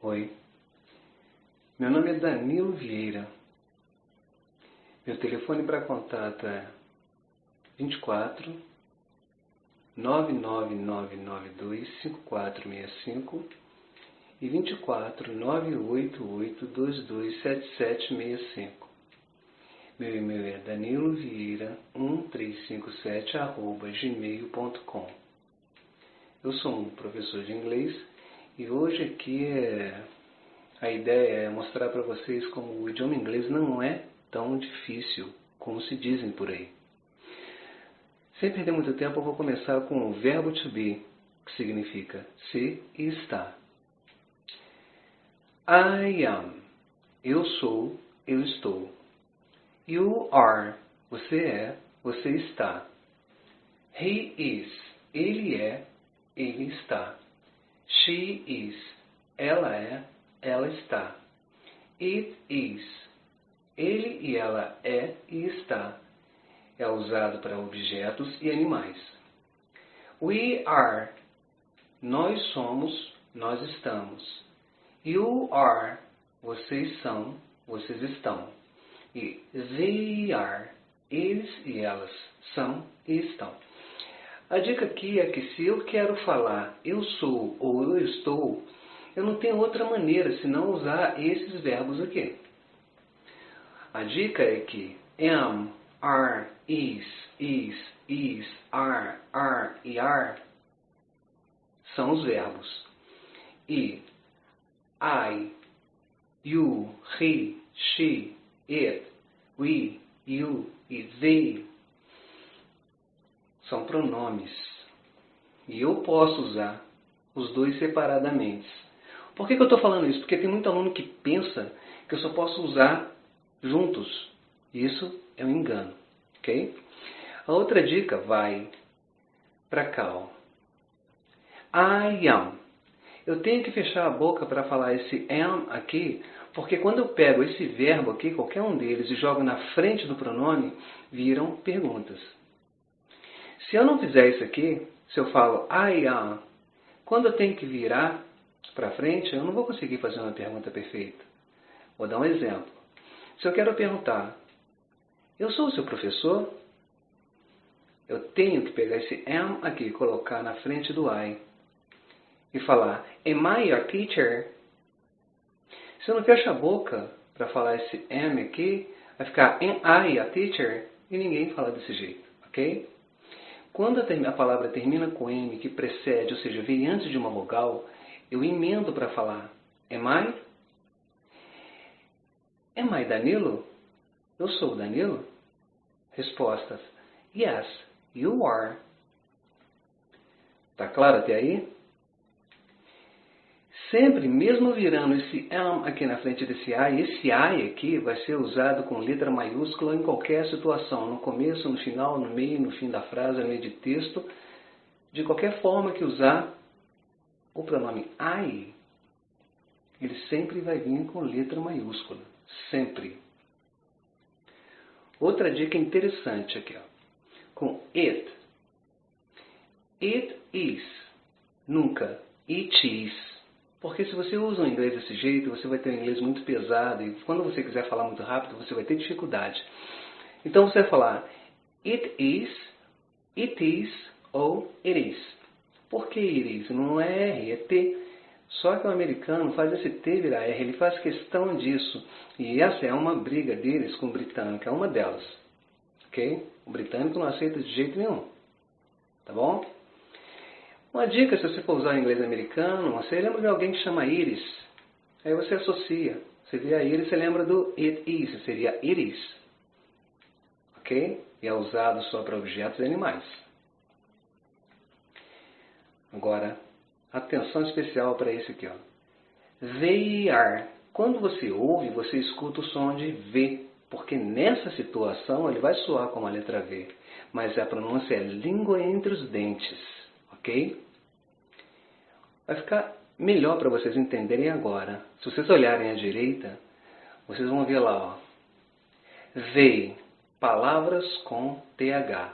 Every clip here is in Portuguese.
Oi, meu nome é Danilo Vieira. Meu telefone para contato é 24 99992 5465 e 24 988 227765. Meu e-mail é danilovieira1357@gmail.com. Eu sou um professor de inglês e hoje aqui a ideia é mostrar para vocês como o idioma inglês não é tão difícil como se dizem por aí. Sem perder muito tempo, eu vou começar com o verbo to be, que significa ser e estar. I am. Eu sou, eu estou. You are. Você é, você está. He is. Ele é, ele está. She is. Ela é, ela está. It is. Ele e ela é e está. É usado para objetos e animais. We are. Nós somos, nós estamos. You are. Vocês são, vocês estão. E they are. Eles e elas são e estão. A dica aqui é que se eu quero falar eu sou ou eu estou, eu não tenho outra maneira senão usar esses verbos aqui. A dica é que am, are, is, are e are são os verbos. E I, you, he, she, it, we, you e they são pronomes. E eu posso usar os dois separadamente. Por que eu estou falando isso? Porque tem muito aluno que pensa que eu só posso usar juntos. Isso é um engano. Ok? A outra dica vai para cá. Ó. I am. Eu tenho que fechar a boca para falar esse am aqui, porque quando eu pego esse verbo aqui, qualquer um deles, e jogo na frente do pronome, viram perguntas. Se eu não fizer isso aqui, se eu falo I am, quando eu tenho que virar para frente, eu não vou conseguir fazer uma pergunta perfeita. Vou dar um exemplo. Se eu quero perguntar, eu sou o seu professor? Eu tenho que pegar esse am aqui e colocar na frente do I. E falar, am I your teacher? Se eu não fecho a boca para falar esse am aqui, vai ficar am I a teacher? E ninguém fala desse jeito, ok? Quando a palavra termina com M, que precede, ou seja, vem antes de uma vogal, eu emendo para falar am I? Am I Danilo? Eu sou o Danilo? Respostas, yes, you are. Tá claro até aí? Sempre, mesmo virando esse am aqui na frente desse I, esse I aqui vai ser usado com letra maiúscula em qualquer situação, no começo, no final, no meio, no fim da frase, no meio de texto. De qualquer forma que usar o pronome I, ele sempre vai vir com letra maiúscula. Sempre. Outra dica interessante aqui, ó, com it. It is. Nunca. It is. Porque se você usa o inglês desse jeito, você vai ter um inglês muito pesado e quando você quiser falar muito rápido, você vai ter dificuldade. Então você vai falar it is ou it is. Por que it is? Não é R, é T. Só que o americano faz esse T virar R, ele faz questão disso. E essa é uma briga deles com o britânico, é uma delas. Ok? O britânico não aceita de jeito nenhum. Tá bom? Uma dica, se você for usar o inglês americano, você lembra de alguém que chama Iris. Aí você associa. Você vê a Iris, você lembra do it is, seria it is. Ok? E é usado só para objetos e animais. Agora, atenção especial para esse aqui. Ó. They are. Quando você ouve, você escuta o som de V. Porque nessa situação ele vai soar como a letra V. Mas a pronúncia é língua entre os dentes. Ok? Vai ficar melhor para vocês entenderem agora. Se vocês olharem à direita, vocês vão ver lá, ó. They, palavras com TH.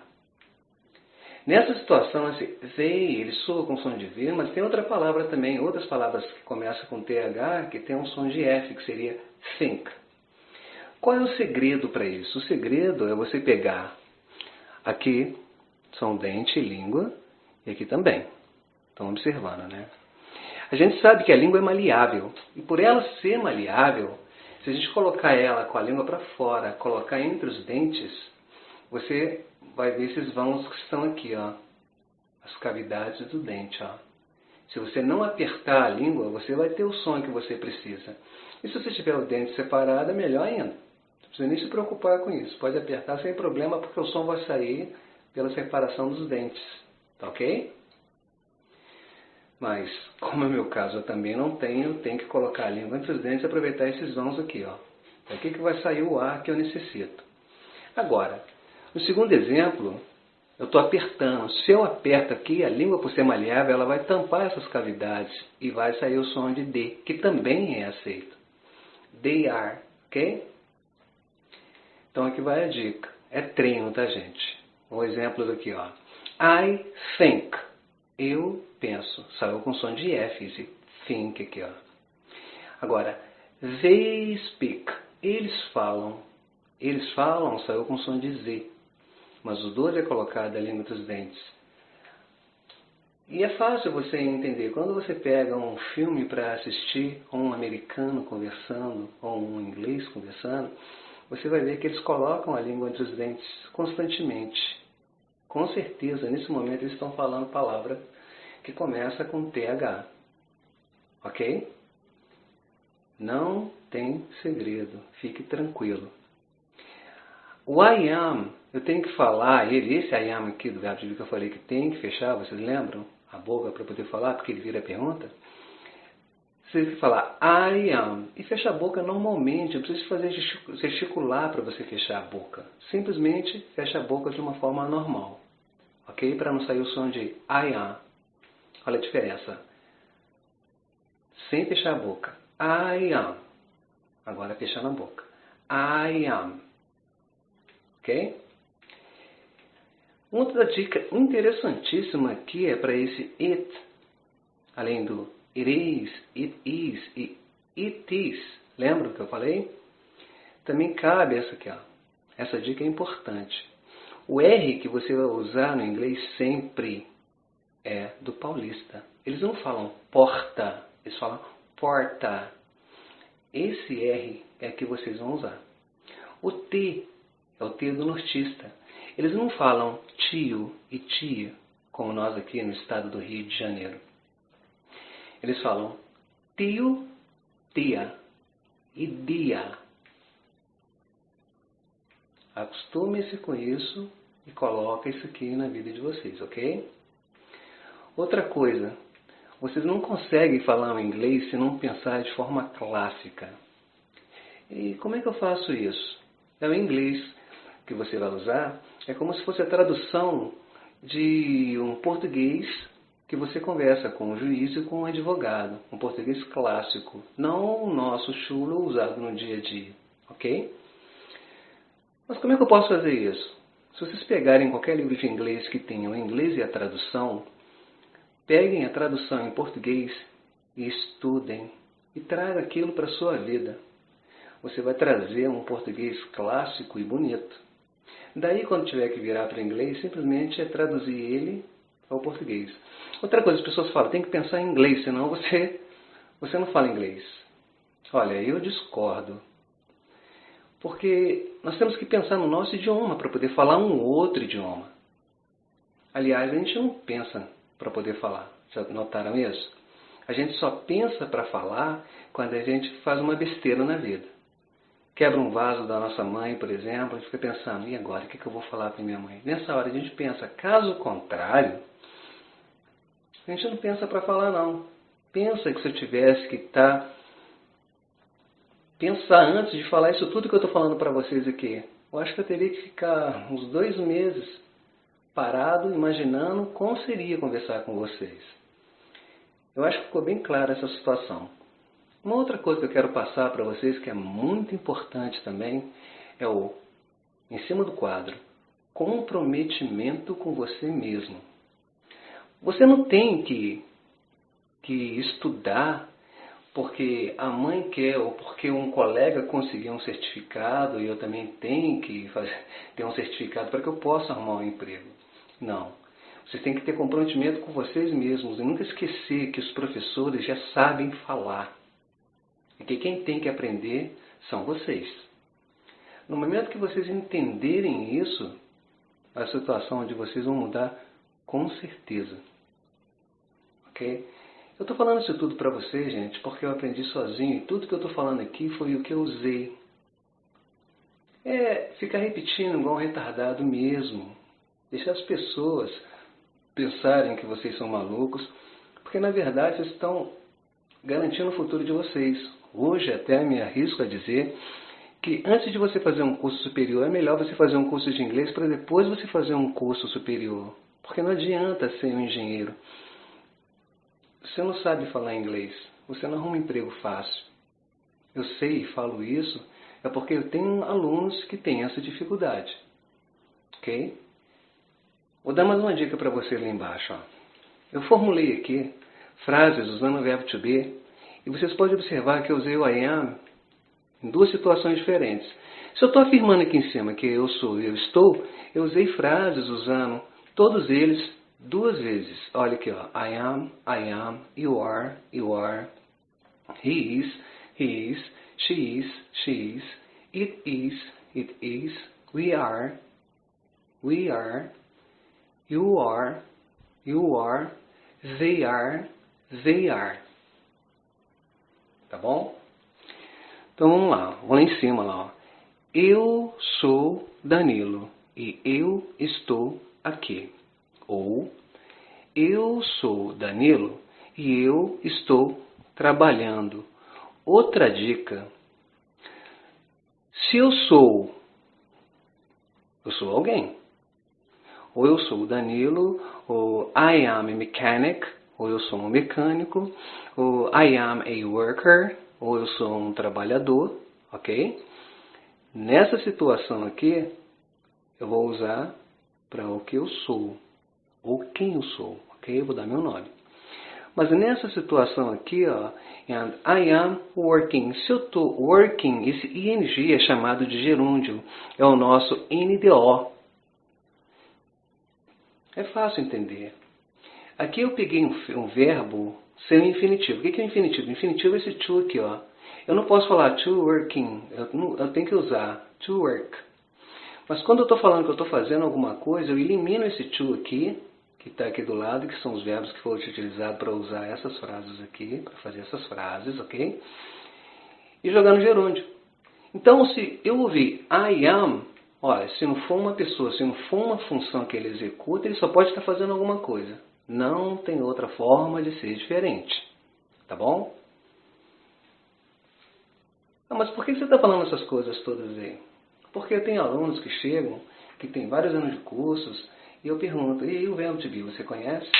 Nessa situação, esse vei, ele soa com som de V, mas tem outra palavra também, outras palavras que começam com TH, que tem um som de F, que seria think. Qual é o segredo para isso? O segredo é você pegar aqui, som dente e língua, e aqui também. Estão observando, né? A gente sabe que a língua é maleável, e por ela ser maleável, se a gente colocar ela com a língua para fora, colocar entre os dentes, você vai ver esses vãos que estão aqui, ó, as cavidades do dente, ó. Se você não apertar a língua, você vai ter o som que você precisa. E se você tiver o dente separado, é melhor ainda. Não precisa nem se preocupar com isso. Pode apertar sem problema, porque o som vai sair pela separação dos dentes. Tá ok? Mas, como é o meu caso, eu também não tenho que colocar a língua entre os dentes e aproveitar esses vãos aqui, ó. É aqui que vai sair o ar que eu necessito. Agora, no segundo exemplo, eu estou apertando. Se eu aperto aqui, a língua, por ser maleável, ela vai tampar essas cavidades e vai sair o som de D, que também é aceito. They are, ok? Então aqui vai a dica. É treino, tá, gente? Um exemplo aqui, ó. I think. Eu penso. Saiu com som de F, esse think aqui, ó. Agora, they speak. Eles falam. Eles falam, saiu com som de Z. Mas o 12 é colocado a língua entre os dentes. E é fácil você entender. Quando você pega um filme para assistir, ou um americano conversando, ou um inglês conversando, você vai ver que eles colocam a língua entre os dentes constantemente. Com certeza, nesse momento, eles estão falando palavra que começa com TH. Ok? Não tem segredo. Fique tranquilo. O I am, eu tenho que falar, esse I am aqui do verbo to be que eu falei que tem que fechar, vocês lembram? A boca para poder falar, porque ele vira a pergunta. Você tem que falar I am e fechar a boca normalmente, não precisa fazer gesticular para você fechar a boca. Simplesmente fecha a boca de uma forma normal. Ok? Para não sair o som de I am. Olha a diferença. Sem fechar a boca. I am. Agora fechando a boca. I am. Ok? Outra dica interessantíssima aqui é para esse it, além do it is e it is. Lembra que eu falei? Também cabe essa aqui, ó. Essa dica é importante. O R que você vai usar no inglês sempre é do paulista. Eles não falam porta, eles falam porta. Esse R é que vocês vão usar. O T é o T do nortista. Eles não falam tio e tia, como nós aqui no estado do Rio de Janeiro. Eles falam tio, tia e dia. Acostume-se com isso e coloque isso aqui na vida de vocês, ok? Outra coisa, vocês não conseguem falar o inglês se não pensar de forma clássica. E como é que eu faço isso? É o inglês que você vai usar, é como se fosse a tradução de um português que você conversa com um juiz e com um advogado. Um português clássico, não o nosso chulo usado no dia a dia, ok? Mas como é que eu posso fazer isso? Se vocês pegarem qualquer livro de inglês que tenha o inglês e a tradução, peguem a tradução em português e estudem. E tragam aquilo para a sua vida. Você vai trazer um português clássico e bonito. Daí, quando tiver que virar para o inglês, simplesmente é traduzir ele ao português. Outra coisa, as pessoas falam, tem que pensar em inglês, senão você não fala inglês. Olha, eu discordo. Porque nós temos que pensar no nosso idioma para poder falar um outro idioma. Aliás, a gente não pensa para poder falar. Já notaram isso? A gente só pensa para falar quando a gente faz uma besteira na vida. Quebra um vaso da nossa mãe, por exemplo, a gente fica pensando, e agora, o que eu vou falar para minha mãe? Nessa hora a gente pensa, caso contrário, a gente não pensa para falar não. Pensa que se eu tivesse que pensar antes de falar isso tudo que eu estou falando para vocês aqui, eu acho que eu teria que ficar uns 2 meses parado, imaginando como seria conversar com vocês. Eu acho que ficou bem clara essa situação. Uma outra coisa que eu quero passar para vocês, que é muito importante também, é o em cima do quadro. comprometimento com você mesmo. Você não tem que estudar porque a mãe quer ou porque um colega conseguiu um certificado e eu também tenho que ter um certificado para que eu possa arrumar um emprego. Não. Vocês têm que ter comprometimento com vocês mesmos e nunca esquecer que os professores já sabem falar. E que quem tem que aprender são vocês. No momento que vocês entenderem isso, a situação de vocês vão mudar com certeza. Ok? Eu estou falando isso tudo para vocês, gente, porque eu aprendi sozinho e tudo que eu estou falando aqui foi o que eu usei. Ficar repetindo igual um retardado mesmo. Deixar as pessoas pensarem que vocês são malucos, porque na verdade vocês estão garantindo o futuro de vocês. Hoje até me arrisco a dizer que antes de você fazer um curso superior, é melhor você fazer um curso de inglês para depois você fazer um curso superior. Porque não adianta ser um engenheiro. Você não sabe falar inglês, você não arruma um emprego fácil. Eu sei e falo isso, é porque eu tenho alunos que têm essa dificuldade. Ok? Vou dar mais uma dica para você lá embaixo. Ó. Eu formulei aqui frases usando o verbo to be, e vocês podem observar que eu usei o I am em duas situações diferentes. Se eu estou afirmando aqui em cima que eu sou e eu estou, eu usei frases usando todos eles duas vezes. Olha aqui, ó. I am, you are, he is, she is, it is, we are, you are, they are. Tá bom? Então vamos lá, vamos lá em cima lá. Ó. Eu sou Danilo e eu estou aqui. Ou eu sou Danilo e eu estou trabalhando. Outra dica. Se eu sou alguém. Ou eu sou o Danilo, ou I am a mechanic, ou eu sou um mecânico, ou I am a worker, ou eu sou um trabalhador, ok? Nessa situação aqui, eu vou usar para o que eu sou, ou quem eu sou, ok? Eu vou dar meu nome. Mas nessa situação aqui, ó, and I am working. Se eu estou working, esse ing é chamado de gerúndio, é o nosso NDO. É fácil entender. Aqui eu peguei um verbo sem infinitivo. O que é o infinitivo? O infinitivo é esse to aqui, ó. Eu não posso falar to working, eu tenho que usar to work. Mas quando eu estou falando que eu estou fazendo alguma coisa, eu elimino esse to aqui, que está aqui do lado, que são os verbos que foram utilizados para usar essas frases aqui, para fazer essas frases, ok? E jogar no gerúndio. Então, se eu ouvir I am, olha, se não for uma pessoa, se não for uma função que ele executa, ele só pode estar fazendo alguma coisa. Não tem outra forma de ser diferente. Tá bom? Ah, mas por que você está falando essas coisas todas aí? Porque eu tenho alunos que chegam, que têm vários anos de cursos, e eu pergunto, e aí o verbo to be, você conhece?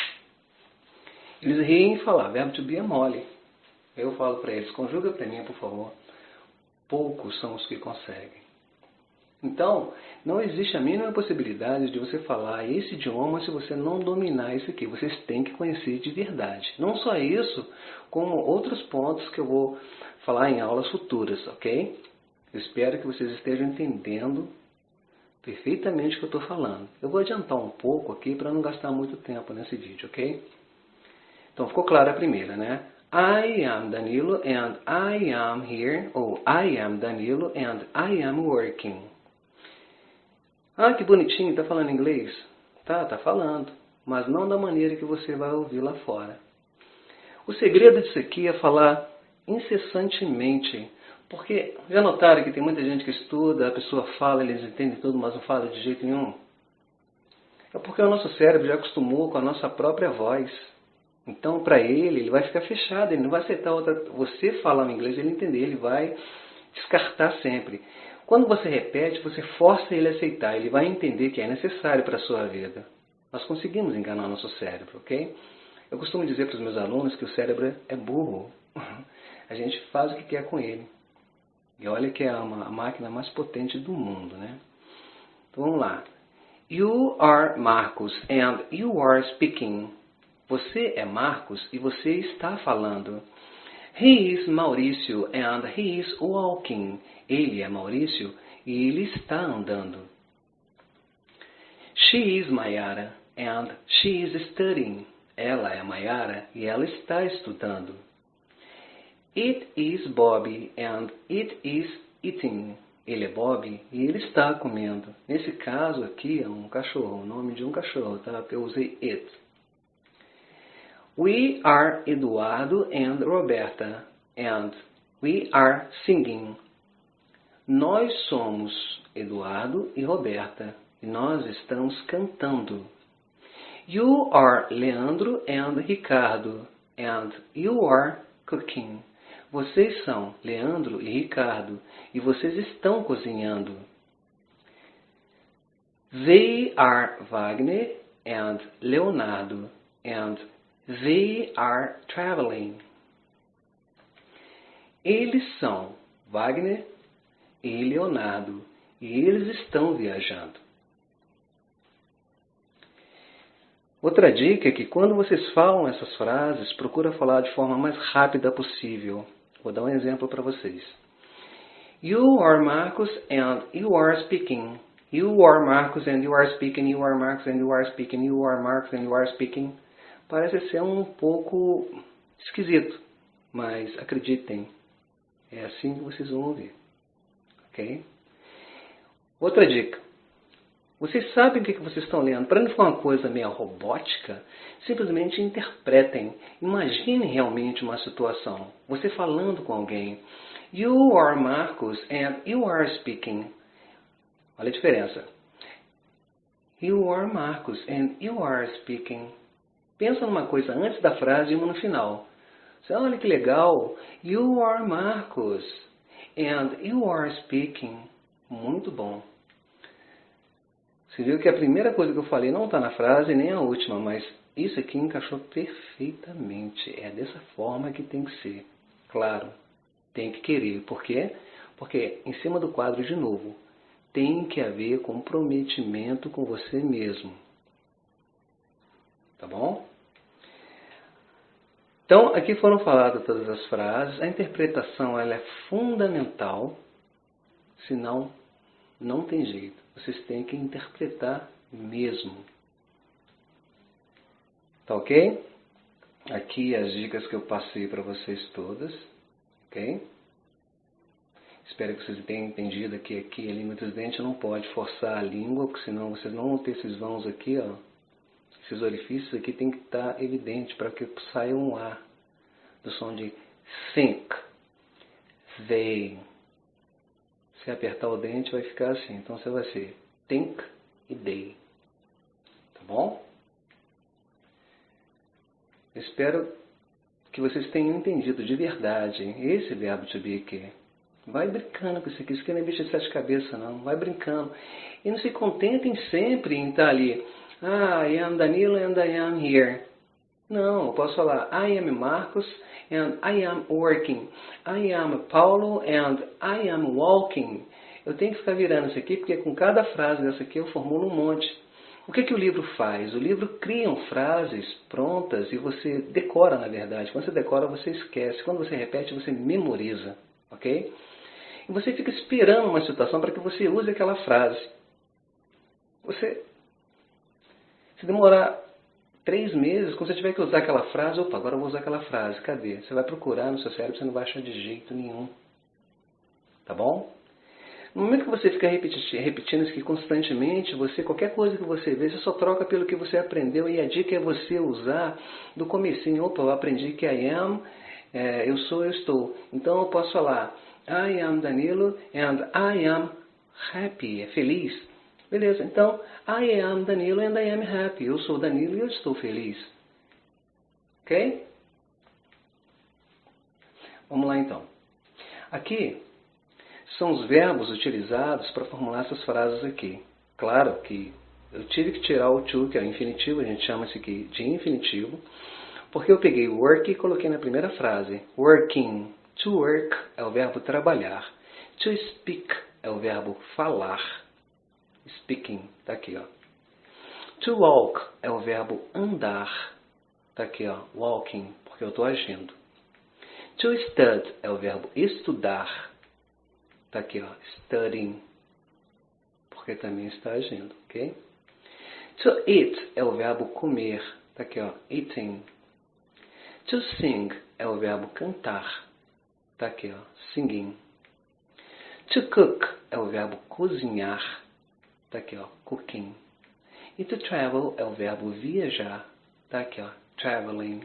Eles riem e falam, verbo to be é mole. Eu falo para eles, conjuga para mim, por favor. Poucos são os que conseguem. Então, não existe a mínima possibilidade de você falar esse idioma se você não dominar isso aqui. Vocês têm que conhecer de verdade. Não só isso, como outros pontos que eu vou falar em aulas futuras, ok? Eu espero que vocês estejam entendendo perfeitamente o que eu estou falando. Eu vou adiantar um pouco aqui para não gastar muito tempo nesse vídeo, ok? Então, ficou clara a primeira, né? I am Danilo and I am here. Ou I am Danilo and I am working. Ah, que bonitinho, está falando inglês? Tá falando, mas não da maneira que você vai ouvir lá fora. O segredo disso aqui é falar incessantemente, porque já notaram que tem muita gente que estuda, a pessoa fala, eles entendem tudo, mas não fala de jeito nenhum? É porque o nosso cérebro já acostumou com a nossa própria voz. Então, para ele vai ficar fechado, ele não vai aceitar outra. Você falar o inglês, ele entender, ele vai descartar sempre. Quando você repete, você força ele a aceitar. Ele vai entender que é necessário para a sua vida. Nós conseguimos enganar nosso cérebro, ok? Eu costumo dizer para os meus alunos que o cérebro é burro. A gente faz o que quer com ele. E olha que é a máquina mais potente do mundo, né? Então vamos lá. You are Marcos and you are speaking. Você é Marcos e você está falando. He is Maurício and he is walking. Ele é Maurício e ele está andando. She is Mayara and she is studying. Ela é Mayara e ela está estudando. It is Bobby and it is eating. Ele é Bob e ele está comendo. Nesse caso aqui é um cachorro, o nome de um cachorro, tá? Eu usei it. We are Eduardo and Roberta and we are singing. Nós somos Eduardo e Roberta e nós estamos cantando. You are Leandro and Ricardo and you are cooking. Vocês são Leandro e Ricardo e vocês estão cozinhando. They are Wagner and Leonardo and they are traveling. Eles são Wagner e Leonardo e eles estão viajando. Outra dica é que quando vocês falam essas frases, procura falar de forma mais rápida possível. Vou dar um exemplo para vocês. You are Marcos and you are speaking. You are Marcos and you are speaking. You are Marcos and you are speaking. You are Marcos and you are speaking. Parece ser um pouco esquisito, mas acreditem, é assim que vocês vão ouvir. Ok? Outra dica. Vocês sabem o que vocês estão lendo. Para não ficar uma coisa meio robótica, simplesmente interpretem. Imaginem realmente uma situação. Você falando com alguém. You are Marcos and you are speaking. Olha a diferença. You are Marcos and you are speaking. Pensa numa coisa antes da frase e uma no final. Olha que legal. You are Marcos and you are speaking. Muito bom. Você viu que a primeira coisa que eu falei não está na frase, nem a última, mas isso aqui encaixou perfeitamente. É dessa forma que tem que ser. Claro, tem que querer. Por quê? Porque em cima do quadro, de novo, tem que haver comprometimento com você mesmo. Tá bom? Então, aqui foram faladas todas as frases. A interpretação ela é fundamental, senão não tem jeito. Vocês têm que interpretar mesmo. Tá ok? Aqui as dicas que eu passei para vocês todas. Ok? Espero que vocês tenham entendido que aqui a língua dos dentes não pode forçar a língua, porque senão vocês não vão ter esses vãos aqui, ó. Esses orifícios aqui tem que estar evidente para que saia um ar do som de think, they. Se apertar o dente vai ficar assim. Então você vai ser think e they. Tá bom? Espero que vocês tenham entendido de verdade esse verbo to be aqui. Vai brincando com isso aqui. Isso aqui não é bicho de sete cabeças, não. Vai brincando. E não se contentem sempre em estar ali. I am Danilo and I am here. Não, eu posso falar I am Marcos and I am working. I am Paulo and I am walking. Eu tenho que ficar virando isso aqui, porque com cada frase dessa aqui eu formulo um monte. O que o livro faz? O livro cria frases prontas e você decora, na verdade. Quando você decora, você esquece. Quando você repete, você memoriza. Ok? E você fica esperando uma situação para que você use aquela frase. Se demorar 3 meses, quando você tiver que usar aquela frase, opa, agora eu vou usar aquela frase. Cadê? Você vai procurar no seu cérebro, você não vai achar de jeito nenhum. Tá bom? No momento que você fica repetindo isso aqui constantemente, qualquer coisa que você vê, você só troca pelo que você aprendeu. E a dica é você usar do comecinho. Opa, eu aprendi que I am, eu sou, eu estou. Então eu posso falar I am Danilo and I am happy, é feliz. Beleza, então I am Danilo and I am happy. Eu sou Danilo e eu estou feliz. Ok? Vamos lá então. Aqui são os verbos utilizados para formular essas frases aqui. Claro que eu tive que tirar o to, que é o infinitivo, a gente chama isso aqui de infinitivo, porque eu peguei work e coloquei na primeira frase. Working. To work é o verbo trabalhar. To speak é o verbo falar. Speaking, tá aqui, ó. To walk é o verbo andar. Tá aqui, ó, walking, porque eu estou agindo. To stud é o verbo estudar. Tá aqui, ó, studying, porque também está agindo, ok? To eat é o verbo comer. Tá aqui, ó, eating. To sing é o verbo cantar. Tá aqui, ó, singing. To cook é o verbo cozinhar. Tá aqui, ó, cooking. E to travel é o verbo viajar. Tá aqui, ó, traveling.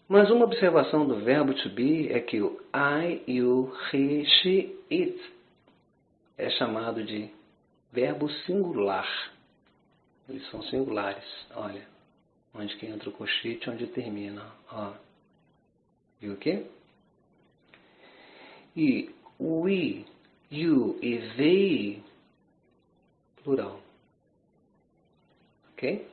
Mas uma observação do verbo to be é que o I, you, he, she, it é chamado de verbo singular. Eles são singulares. Olha, onde que entra o colchete, onde termina. Ó. Viu aqui? E we, you e they, plural. Ok?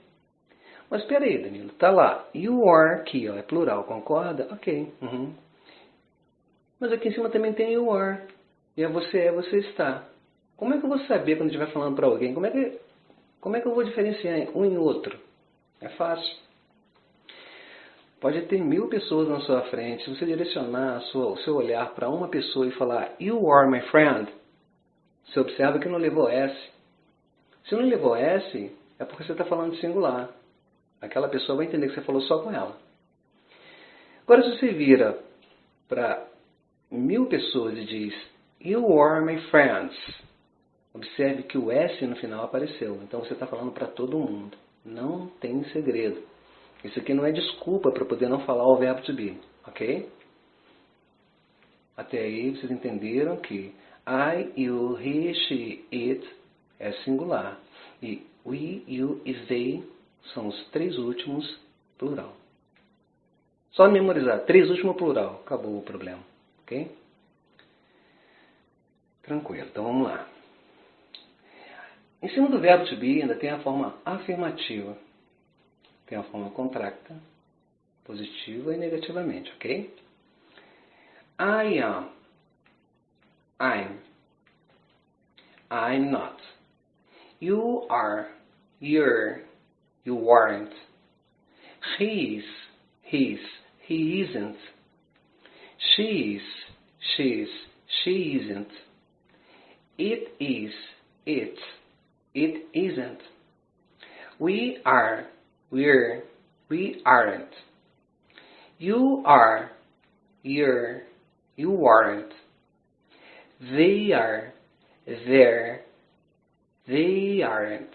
Mas espera aí, Danilo. Tá lá. You are aqui, ó, é plural. Concorda? Ok. Uhum. Mas aqui em cima também tem you are. E é, você está. Como é que eu vou saber quando estiver falando para alguém? Como é que eu vou diferenciar um e outro? É fácil. Pode ter 1000 pessoas na sua frente. Se você direcionar o seu olhar para uma pessoa e falar You are my friend, você observa que não levou S. Se não levou S, é porque você está falando de singular. Aquela pessoa vai entender que você falou só com ela. Agora, se você vira para 1000 pessoas e diz You are my friends, observe que o S no final apareceu. Então você está falando para todo mundo. Não tem segredo. Isso aqui não é desculpa para poder não falar o verbo to be. Ok? Até aí vocês entenderam que I, you, he, she, it é singular. E we, you e they são os 3 últimos plural. Só memorizar. 3 últimos plural. Acabou o problema. Ok? Tranquilo. Então vamos lá. Em cima do verbo to be ainda tem a forma afirmativa. Tem a forma contracta, positiva e negativamente, ok? I am. I'm. I'm not. You are. You're. You aren't. He's. He's. He isn't. She's. She's. She isn't. It is. It's. It isn't. We are. We're. We aren't. You are. You're. You aren't. They are. They're. They aren't.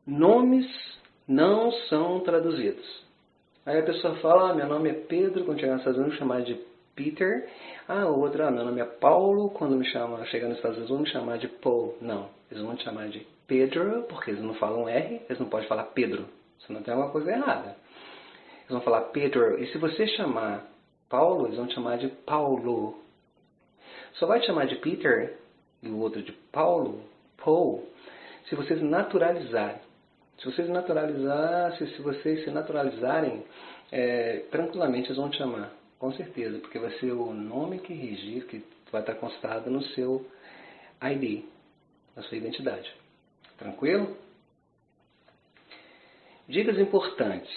Nomes não são traduzidos. Aí a pessoa fala, meu nome é Pedro, quando chegar nos Estados Unidos, vou me chamar de Peter. Outra, meu nome é Paulo, quando chegar nos Estados Unidos, vão me chamar de Paul. Não, eles vão te chamar de Pedro, porque eles não falam R, eles não podem falar Pedro. Senão tem alguma coisa errada. Eles vão falar Pedro, e se você chamar Paulo, eles vão te chamar de Paulo. Só vai te chamar de Peter, e o outro de Paulo, Paul, se vocês naturalizarem. Se vocês se naturalizarem, tranquilamente eles vão te chamar, com certeza, porque vai ser o nome que regir, que vai estar constado no seu ID, na sua identidade. Tranquilo? Dicas importantes.